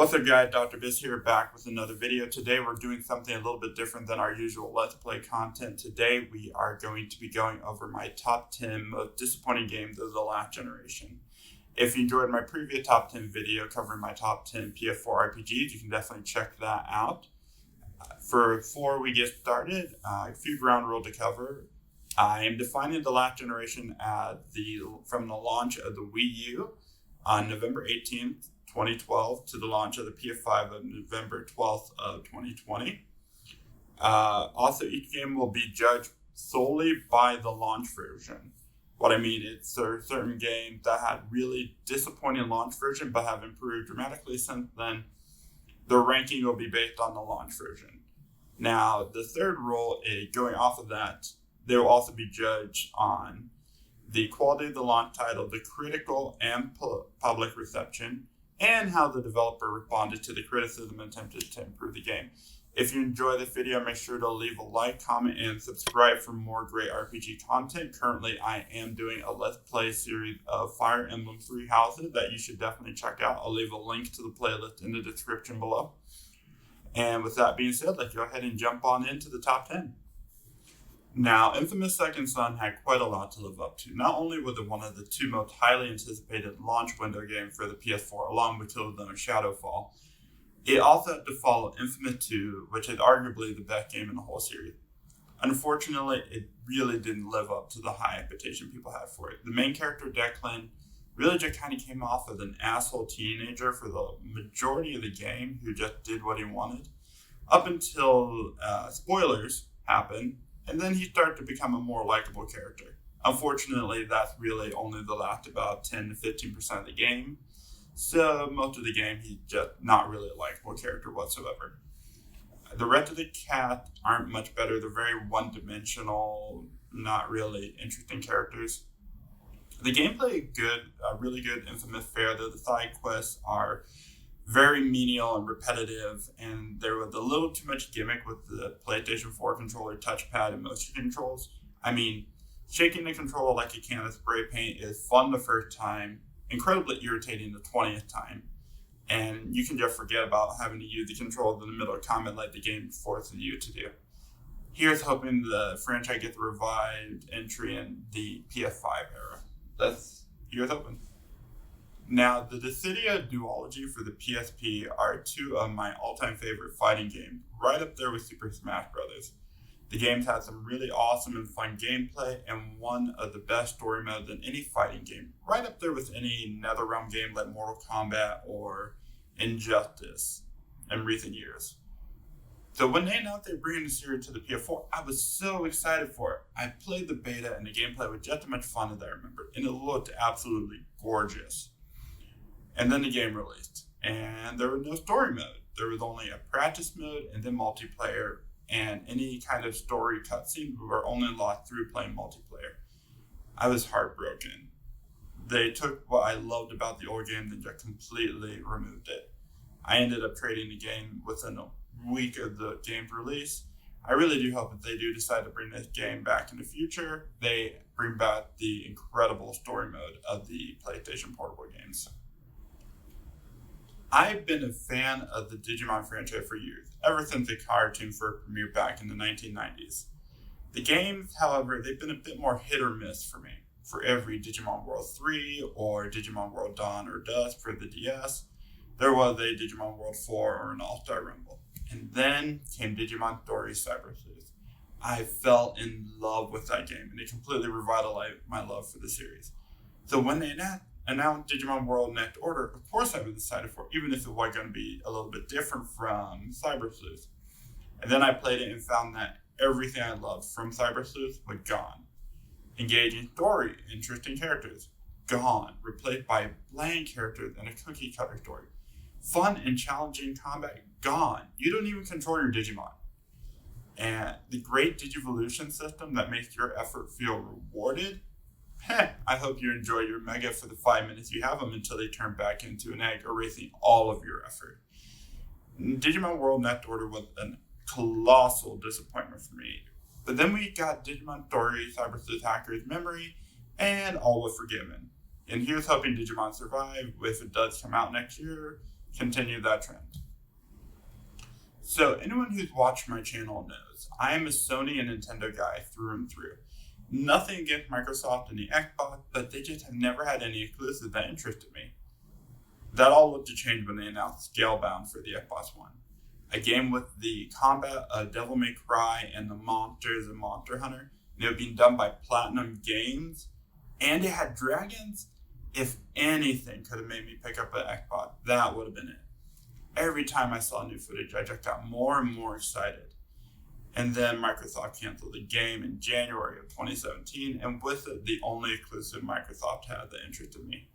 What's up guys, Dr. Biz here back with another video. Today we're doing something a little bit different than our usual Let's Play content. Today we are going to be going over my top 10 most disappointing games of the last generation. If you enjoyed my previous top 10 video covering my top 10 PS4 RPGs, you can definitely check that out. Before we get started, a few ground rules to cover. I am defining the last generation from the launch of the Wii U on November 18th, 2012 to the launch of the PS5 on November 12th of 2020. Also, each game will be judged solely by the launch version. What I mean is there are certain games that had really disappointing launch version but have improved dramatically since then. The ranking will be based on the launch version. Now, the third rule is going off of that, they will also be judged on the quality of the launch title, the critical and public reception, and how the developer responded to the criticism and attempted to improve the game. If you enjoy this video, make sure to leave a like, comment, and subscribe for more great RPG content. Currently, I am doing a Let's Play series of Fire Emblem Three Houses that you should definitely check out. I'll leave a link to the playlist in the description below. And with that being said, let's go ahead and jump on into the top 10. Now, Infamous Second Son had quite a lot to live up to. Not only was it one of the two most highly anticipated launch window games for the PS4, along with Killzone and Shadowfall, it also had to follow Infamous 2, which is arguably the best game in the whole series. Unfortunately, it really didn't live up to the high expectation people had for it. The main character, Declan, really just kind of came off as an asshole teenager for the majority of the game who just did what he wanted, up until spoilers happened. And then he started to become a more likable character. Unfortunately, that's really only the last about 10 to 15% of the game. So most of the game, he's just not really a likable character whatsoever. The rest of the cast aren't much better. They're very one-dimensional, not really interesting characters. The gameplay is good, really good Infamous fare, though the side quests are very menial and repetitive, and there was a little too much gimmick with the PlayStation 4 controller, touchpad, and motion controls. I mean, shaking the controller like a can of spray paint is fun the first time, incredibly irritating the 20th time, and you can just forget about having to use the controller in the middle of combat like the game forces you to do. Here's hoping the franchise gets a revived entry in the PS5 era. Here's hoping. Now, the Dissidia duology for the PSP are two of my all-time favorite fighting games, right up there with Super Smash Bros. The games have some really awesome and fun gameplay and one of the best story modes in any fighting game, right up there with any NetherRealm game like Mortal Kombat or Injustice in recent years. So when they announced they were bringing the series to the PS4, I was so excited for it. I played the beta and the gameplay was just as much fun as I remembered, and it looked absolutely gorgeous. And then the game released, and there was no story mode. There was only a practice mode and then multiplayer, and any kind of story cutscenes were only unlocked through playing multiplayer. I was heartbroken. They took what I loved about the old game and just completely removed it. I ended up trading the game within a week of the game's release. I really do hope that they do decide to bring this game back in the future. They bring back the incredible story mode of the PlayStation Portable games. I've been a fan of the Digimon franchise for years, ever since the cartoon first premiered back in the 1990s. The games, however, they've been a bit more hit or miss for me. For every Digimon World 3 or Digimon World Dawn or Dusk for the DS, there was a Digimon World 4 or an All-Star Rumble. And then came Digimon Story Cyber Sleuth. I fell in love with that game, and it completely revitalized my love for the series. So when they announced Digimon World Next Order, of course I was excited for it, even if it was going to be a little bit different from Cyber Sleuth. And then I played it and found that everything I loved from Cyber Sleuth was gone. Engaging story, interesting characters, gone, replaced by bland characters and a cookie cutter story. Fun and challenging combat, gone. You don't even control your Digimon. And the great Digivolution system that makes your effort feel rewarded, I hope you enjoy your Mega for the 5 minutes you have them until they turn back into an egg, erasing all of your effort. Digimon World Next Order was a colossal disappointment for me. But then we got Digimon Story, Cyber Sleuth Hacker's Memory, and all was forgiven. And here's hoping Digimon Survive, if it does come out next year, continue that trend. So anyone who's watched my channel knows I am a Sony and Nintendo guy through and through. Nothing against Microsoft and the Xbox, but they just have never had any exclusives that interested me. That all looked to change when they announced Scalebound for the Xbox One. A game with the combat of Devil May Cry and the monsters of Monster Hunter, and it was being done by Platinum Games, and it had dragons. If anything could have made me pick up an Xbox, that would have been it. Every time I saw new footage, I just got more and more excited. And then Microsoft canceled the game in January of 2017, and with it, the only exclusive Microsoft had that interested me.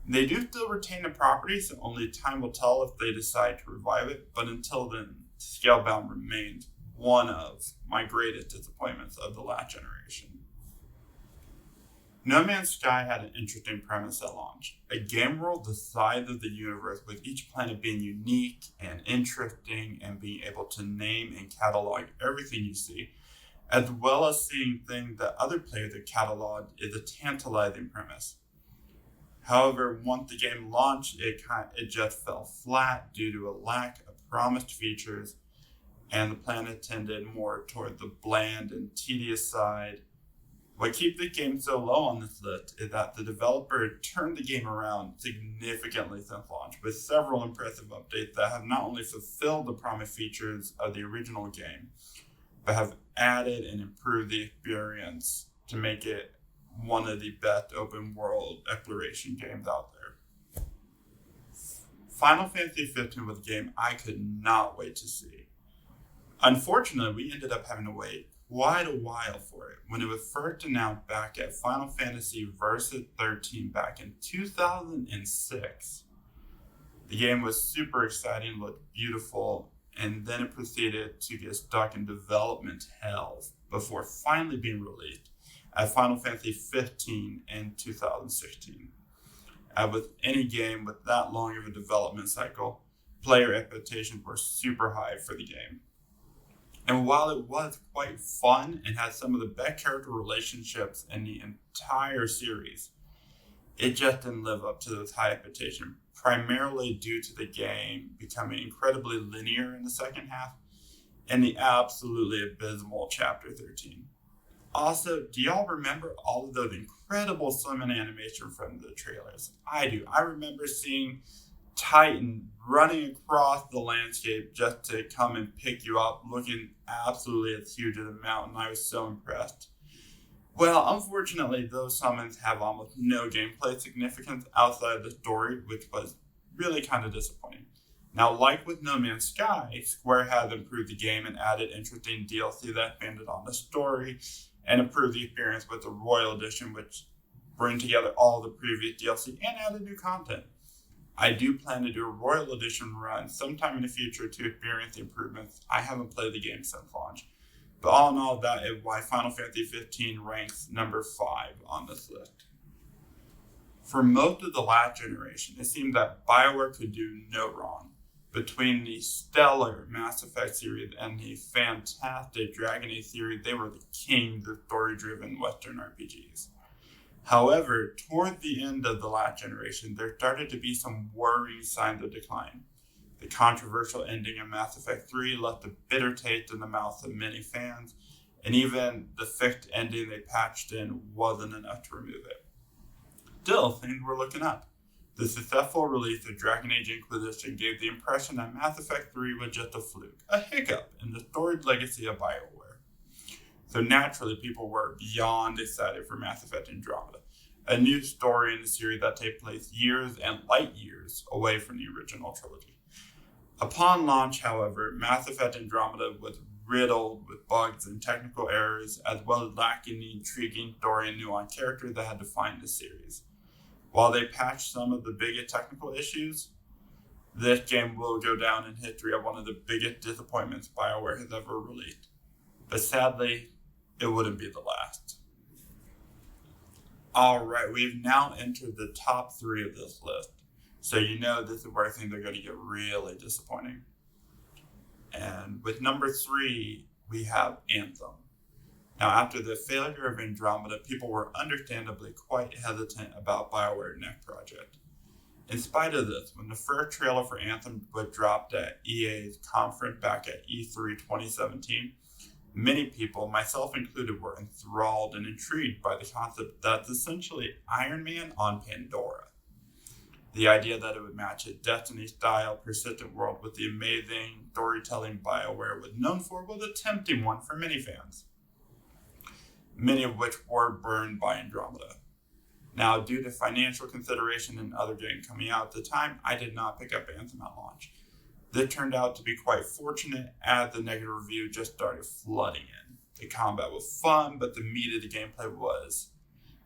They do still retain the property, so only time will tell if they decide to revive it, but until then, Scalebound remains one of my greatest disappointments of the last generation. No Man's Sky had an interesting premise at launch. A game world the size of the universe, with each planet being unique and interesting and being able to name and catalog everything you see, as well as seeing things that other players have cataloged, is a tantalizing premise. However, once the game launched, it just fell flat due to a lack of promised features, and the planet tended more toward the bland and tedious side. What keeps the game so low on this list is that the developer turned the game around significantly since launch, with several impressive updates that have not only fulfilled the promised features of the original game, but have added and improved the experience to make it one of the best open world exploration games out there. Final Fantasy XV was a game I could not wait to see. Unfortunately, we ended up having to wait quite a while for it when it was first announced back at Final Fantasy Versus 13 back in 2006. The game was super exciting, looked beautiful, and then it proceeded to get stuck in development hell before finally being released at Final Fantasy 15 in 2016. As with any game with that long of a development cycle, player expectations were super high for the game. And while it was quite fun and had some of the best character relationships in the entire series, it just didn't live up to those high expectations, primarily due to the game becoming incredibly linear in the second half and the absolutely abysmal Chapter 13. Also, do y'all remember all of those incredible swimming animation from the trailers? I do. I remember seeing Titan running across the landscape just to come and pick you up, looking absolutely as huge as a mountain. I was so impressed. Well, unfortunately, those summons have almost no gameplay significance outside of the story, which was really kind of disappointing. Now, like with No Man's Sky, Square has improved the game and added interesting DLC that expanded on the story and improved the experience with the Royal Edition, which bring together all the previous DLC and added new content. I do plan to do a Royal Edition run sometime in the future to experience the improvements. I haven't played the game since launch. But all in all, that is why Final Fantasy XV ranks number 5 on this list. For most of the last generation, it seemed that BioWare could do no wrong. Between the stellar Mass Effect series and the fantastic Dragon Age series, they were the kings of story-driven Western RPGs. However, toward the end of the last generation, there started to be some worrying signs of decline. The controversial ending of Mass Effect 3 left a bitter taste in the mouths of many fans, and even the fixed ending they patched in wasn't enough to remove it. Still, things were looking up. The successful release of Dragon Age Inquisition gave the impression that Mass Effect 3 was just a fluke, a hiccup in the storied legacy of BioWare. So naturally, people were beyond excited for Mass Effect Andromeda, a new story in the series that takes place years and light years away from the original trilogy. Upon launch, however, Mass Effect Andromeda was riddled with bugs and technical errors, as well as lacking the intriguing story and nuanced characters that had defined the series. While they patched some of the biggest technical issues, this game will go down in history as one of the biggest disappointments BioWare has ever released. But sadly, it wouldn't be the last. Alright, we've now entered the top 3 of this list. So you know this is where things are going to get really disappointing. And with number 3, we have Anthem. Now, after the failure of Andromeda, people were understandably quite hesitant about BioWare's next project. In spite of this, when the first trailer for Anthem was dropped at EA's conference back at E3 2017, many people, myself included, were enthralled and intrigued by the concept that it's essentially Iron Man on Pandora. The idea that it would match a Destiny-style persistent world with the amazing storytelling BioWare was known for was a tempting one for many fans, many of which were burned by Andromeda. Now, due to financial consideration and other games coming out at the time, I did not pick up Anthem at launch. This turned out to be quite fortunate as the negative review just started flooding in. The combat was fun, but the meat of the gameplay was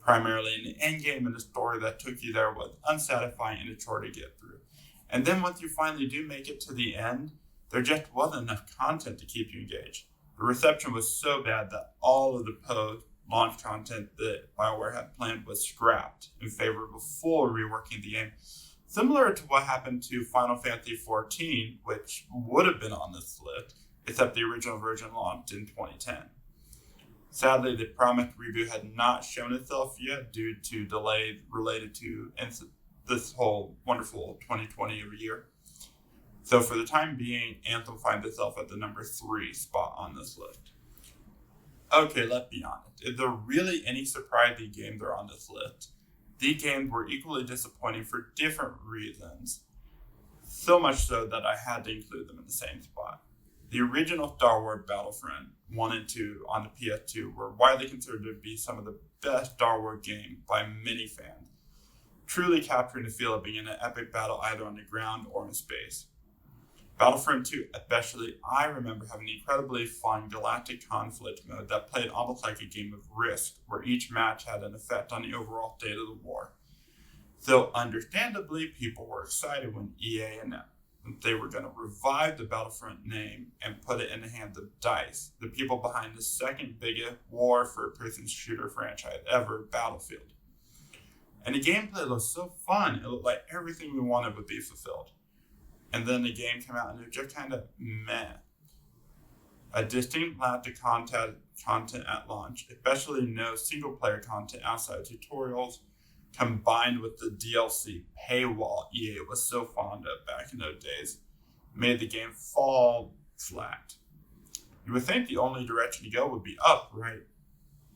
primarily in the endgame, and the story that took you there was unsatisfying and a chore to get through. And then once you finally do make it to the end, there just wasn't enough content to keep you engaged. The reception was so bad that all of the post-launch content that BioWare had planned was scrapped in favor of a full reworking the game, similar to what happened to Final Fantasy XIV, which would have been on this list, except the original version launched in 2010. Sadly, the promised reboot had not shown itself yet due to delays related to this whole wonderful 2020 year. So for the time being, Anthem finds itself at the number 3 spot on this list. Okay, let's be honest. Is there really any surprising games that are on this list? These games were equally disappointing for different reasons, so much so that I had to include them in the same spot. The original Star Wars Battlefront 1 and 2 on the PS2 were widely considered to be some of the best Star Wars games by many fans, truly capturing the feel of being in an epic battle either on the ground or in space. Battlefront 2 especially, I remember having an incredibly fun galactic conflict mode that played almost like a game of Risk, where each match had an effect on the overall state of the war. So understandably, people were excited when EA announced they were going to revive the Battlefront name and put it in the hands of DICE, the people behind the second biggest war first-person shooter franchise ever, Battlefield. And the gameplay looked so fun, it looked like everything we wanted would be fulfilled. And then the game came out and it was just kind of meh. A distinct lack of content at launch, especially no single-player content outside of tutorials, combined with the DLC paywall EA was so fond of back in those days, made the game fall flat. You would think the only direction to go would be up, right?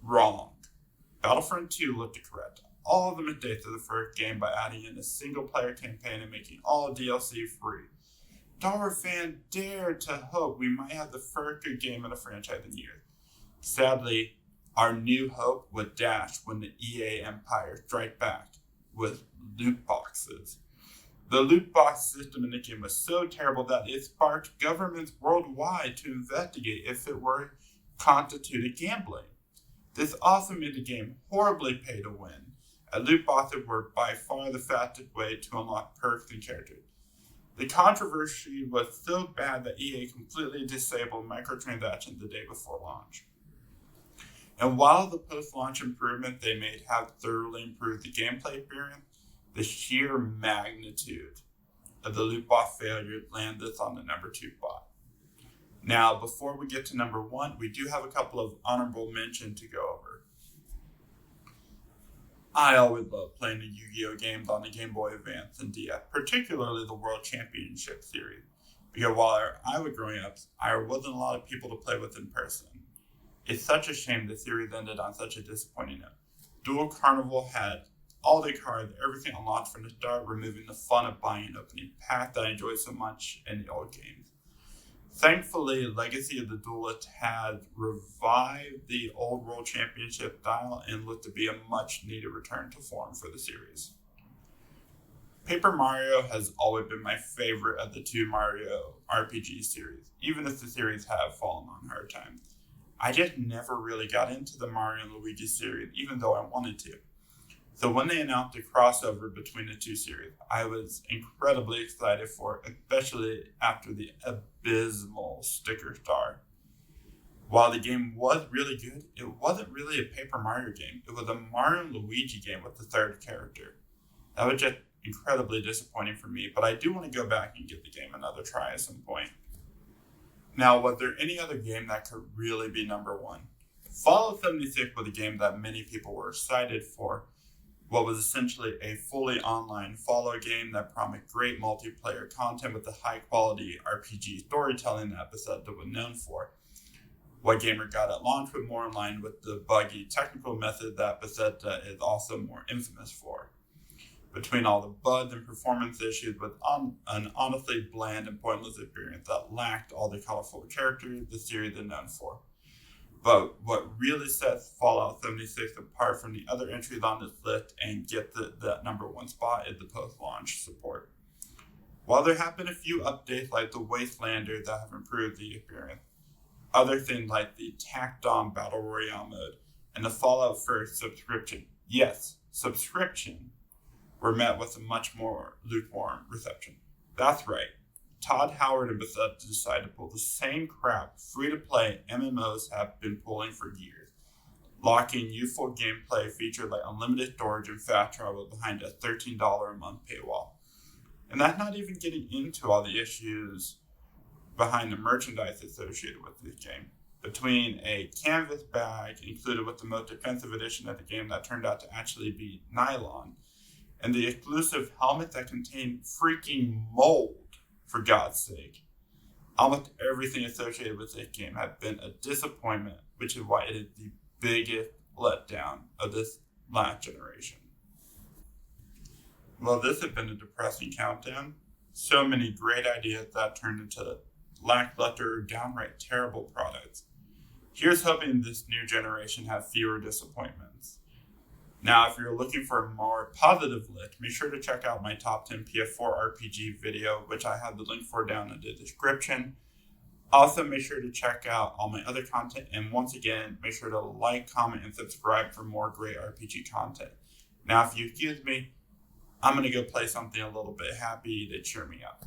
Wrong. Battlefront 2 looked to correct all of the mistakes of the first game by adding in a single-player campaign and making all DLC free. Star Wars fans dared to hope we might have the first good game in the franchise in years. Sadly, our new hope was dashed when the EA empire strike back with loot boxes. The loot box system in the game was so terrible that it sparked governments worldwide to investigate if it were constituted gambling. This also made the game horribly pay to win, and loot boxes were by far the fastest way to unlock perks and characters. The controversy was so bad that EA completely disabled microtransactions the day before launch. And while the post-launch improvements they made have thoroughly improved the gameplay experience, the sheer magnitude of the loot box failure landed us on the number 2 spot. Now, before we get to number 1, we do have a couple of honorable mentions to go over. I always loved playing the Yu-Gi-Oh! Games on the Game Boy Advance and DS, particularly the World Championship Series, because while I was growing up, there wasn't a lot of people to play with in person. It's such a shame the series ended on such a disappointing note. Duel Carnival had all the cards, everything unlocked from the start, removing the fun of buying an opening pack that I enjoyed so much in the old games. Thankfully, Legacy of the Duelist had revived the old World Championship style and looked to be a much needed return to form for the series. Paper Mario has always been my favorite of the 2 Mario RPG series, even if the series have fallen on hard times. I just never really got into the Mario and Luigi series, even though I wanted to. So when they announced a crossover between the 2 series, I was incredibly excited for it, especially after the abysmal Sticker Star. While the game was really good, it wasn't really a Paper Mario game. It was a Mario and Luigi game with the 3rd character. That was just incredibly disappointing for me, but I do want to go back and give the game another try at some point. Now, was there any other game that could really be number 1? Fallout 76 was a game that many people were excited for, what was essentially a fully online follow game that promised great multiplayer content with the high quality RPG storytelling that Bethesda was known for. What Gamer got at launch was more in line with the buggy technical method that Bethesda is also more infamous for. Between all the bugs and performance issues with an honestly bland and pointless experience that lacked all the colorful characters the series is known for. But what really sets Fallout 76 apart from the other entries on this list and get that number one spot is the post-launch support. While there have been a few updates like the Wastelander that have improved the experience, other things like the tacked on Battle Royale mode and the Fallout First subscription, yes, subscription, were met with a much more lukewarm reception. That's right. Todd Howard and Bethesda decided to pull the same crap free-to-play MMOs have been pulling for years, locking youthful gameplay features like unlimited storage and fast travel behind a $13 a month paywall. And that's not even getting into all the issues behind the merchandise associated with this game. Between a canvas bag included with the most expensive edition of the game that turned out to actually be nylon, and the exclusive helmet that contained freaking mold, for God's sake. Almost everything associated with this game has been a disappointment, which is why it is the biggest letdown of this last generation. Well, this has been a depressing countdown. So many great ideas that turned into lackluster or downright terrible products. Here's hoping this new generation has fewer disappointments. Now, if you're looking for a more positive list, be sure to check out my top 10 PS4 RPG video, which I have the link for down in the description. Also, make sure to check out all my other content, and once again, make sure to like, comment, and subscribe for more great RPG content. Now, if you excuse me, I'm going to go play something a little bit happy to cheer me up.